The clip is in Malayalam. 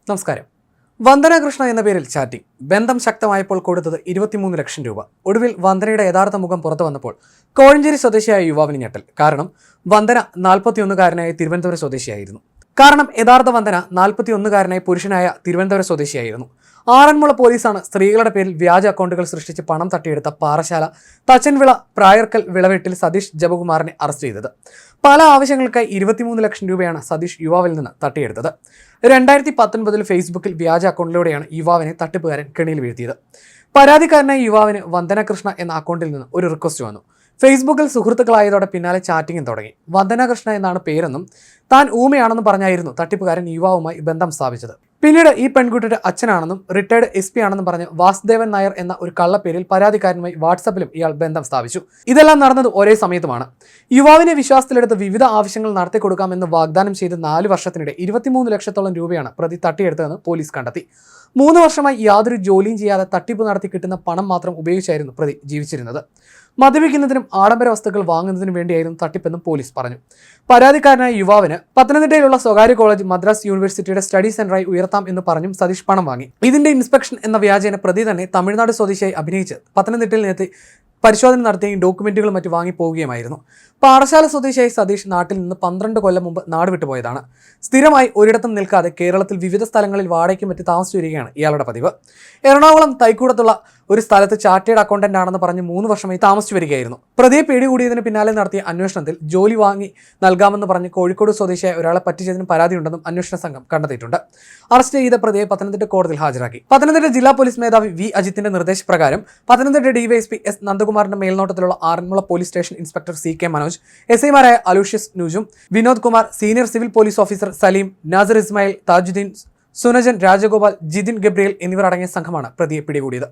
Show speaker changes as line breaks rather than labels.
നമസ്കാരം. വന്ദന കൃഷ്ണ എന്ന പേരിൽ ചാറ്റിംഗ്. ബന്ധം ശക്തമായപ്പോൾ കൊടുത്തത് 23 ലക്ഷം രൂപ. ഒടുവിൽ വന്ദനയുടെ യഥാർത്ഥ മുഖം പുറത്തു വന്നപ്പോൾ കോഴഞ്ചേരി സ്വദേശിയായ യുവാവിന് ഞെട്ടൽ. കാരണം വന്ദന 41-കാരനായ തിരുവനന്തപുരം സ്വദേശിയായിരുന്നു. യഥാർത്ഥ വന്ദന 41-കാരനായ പുരുഷനായ തിരുവനന്തപുരം സ്വദേശിയായിരുന്നു. ആറന്മുള പോലീസാണ് സ്ത്രീകളുടെ പേരിൽ വ്യാജ അക്കൗണ്ടുകൾ സൃഷ്ടിച്ച് പണം തട്ടിയെടുത്ത പാറശാല തച്ചൻവിള പ്രായർക്കൽ വിളവെട്ടിൽ സതീഷ് ജപകുമാറിനെ അറസ്റ്റ് ചെയ്തത്. പല ആവശ്യങ്ങൾക്കായി 23 ലക്ഷം രൂപയാണ് സതീഷ് യുവാവിൽ നിന്ന് തട്ടിയെടുത്തത്. 2019 ഫേസ്ബുക്കിൽ വ്യാജ അക്കൗണ്ടിലൂടെയാണ് യുവാവിനെ തട്ടിപ്പുകാരൻ കെണിയിൽ വീഴ്ത്തിയത്. പരാതിക്കാരനായ യുവാവിന് വന്ദന കൃഷ്ണ എന്ന അക്കൗണ്ടിൽ നിന്ന് ഒരു റിക്വസ്റ്റ് വന്നു. ഫേസ്ബുക്കിൽ സുഹൃത്തുക്കളായതോടെ പിന്നാലെ ചാറ്റിംഗും തുടങ്ങി. വന്ദന കൃഷ്ണ എന്നാണ് പേരെന്നും താൻ ഊമയാണെന്നും പറഞ്ഞായിരുന്നു തട്ടിപ്പുകാരൻ യുവാവുമായി ബന്ധം സ്ഥാപിച്ചത്. പിന്നീട് ഈ പെൺകുട്ടിയുടെ അച്ഛനാണെന്നും റിട്ടയർഡ് SP ആണെന്നും പറഞ്ഞ് വാസുദേവൻ നായർ എന്ന ഒരു കള്ളപ്പേരിൽ പരാതിക്കാരനുമായി വാട്സപ്പിലും ഇയാൾ ബന്ധം സ്ഥാപിച്ചു. ഇതെല്ലാം നടന്നത് ഒരേ സമയത്തുമാണ്. യുവാവിനെ വിശ്വാസത്തിലെടുത്ത് വിവിധ ആവശ്യങ്ങൾ നടത്തിക്കൊടുക്കാമെന്ന് വാഗ്ദാനം ചെയ്ത് 4 വർഷത്തിനിടെ 23 ലക്ഷത്തോളം രൂപയാണ് പ്രതി തട്ടിയെടുത്തതെന്ന് പോലീസ് കണ്ടെത്തി. 3 വർഷമായി യാതൊരു ജോലിയും ചെയ്യാതെ തട്ടിപ്പ് നടത്തി കിട്ടുന്ന പണം മാത്രം ഉപയോഗിച്ചായിരുന്നു പ്രതി ജീവിച്ചിരുന്നത്. മദ്യപിക്കുന്നതിനും ആഡംബര വസ്തുക്കൾ വാങ്ങുന്നതിനും വേണ്ടിയായിരുന്നു തട്ടിപ്പെന്നും പോലീസ് പറഞ്ഞു. പരാതിക്കാരനായ യുവാവിന് പത്തനംതിട്ടയിലുള്ള സ്വകാര്യ കോളേജ് മദ്രാസ് യൂണിവേഴ്സിറ്റിയുടെ സ്റ്റഡി സെന്ററായി ഉയർത്താം എന്ന് പറഞ്ഞും സതീഷ് പണം വാങ്ങി. ഇതിന്റെ ഇൻസ്പെക്ഷൻ എന്ന വ്യാജേന പ്രതി തന്നെ തമിഴ്നാട് സ്വദേശിയായി അഭിനയിച്ച് പത്തനംതിട്ടയിൽ നിന്നെത്തി പരിശോധന നടത്തുകയും ഡോക്യുമെന്റുകളും മറ്റു വാങ്ങിപ്പോവുകയുമായിരുന്നു. പാറശാല സ്വദേശിയായി സതീഷ് നാട്ടിൽ നിന്ന് 12 കൊല്ലം മുമ്പ് നാട് വിട്ടുപോയതാണ്. സ്ഥിരമായി ഒരിടത്തും നിൽക്കാതെ കേരളത്തിൽ വിവിധ സ്ഥലങ്ങളിൽ വാടകയ്ക്ക് മറ്റ് താമസിച്ചു വരികയാണ് ഇയാളുടെ പതിവ്. എറണാകുളം തൈക്കൂടത്തുള്ള ഒരു സ്ഥലത്ത് ചാർട്ടേഡ് അക്കൗണ്ടന്റ് ആണെന്ന് പറഞ്ഞ് 3 വർഷമായി താമസിച്ചു വരികയായിരുന്നു. പ്രതിയെ പിടികൂടിയതിന് പിന്നാലെ നടത്തിയ അന്വേഷണത്തിൽ ജോലി വാങ്ങി നൽകാമെന്ന് പറഞ്ഞ് കോഴിക്കോട് സ്വദേശിയായ ഒരാളെ പറ്റിച്ചതിന് പരാതിയുണ്ടെന്നും അന്വേഷണ സംഘം കണ്ടെത്തിയിട്ടുണ്ട്. അറസ്റ്റ് ചെയ്ത പ്രതിയെ പത്തനംതിട്ട കോടതിയിൽ ഹാജരാക്കി. പത്തനംതിട്ട ജില്ലാ പോലീസ് മേധാവി വി അജിത്തിന്റെ നിർദ്ദേശപ്രകാരം പത്തനംതിട്ട DYSP S നന്ദകുമാറിന്റെ മേൽനോട്ടത്തിലുള്ള Aranmula police station inspector CK Manoj, SIമാരായ Aloysius Nujum Vinod Kumar, senior civil police officer Saleem, Nasar Ismail, Thajudheen, Sunajan, Rajagopal, Jithin Gabriel എന്നിവർ അടങ്ങിയ സംഘമാണ് പ്രതിയെ പിടികൂടിയത്.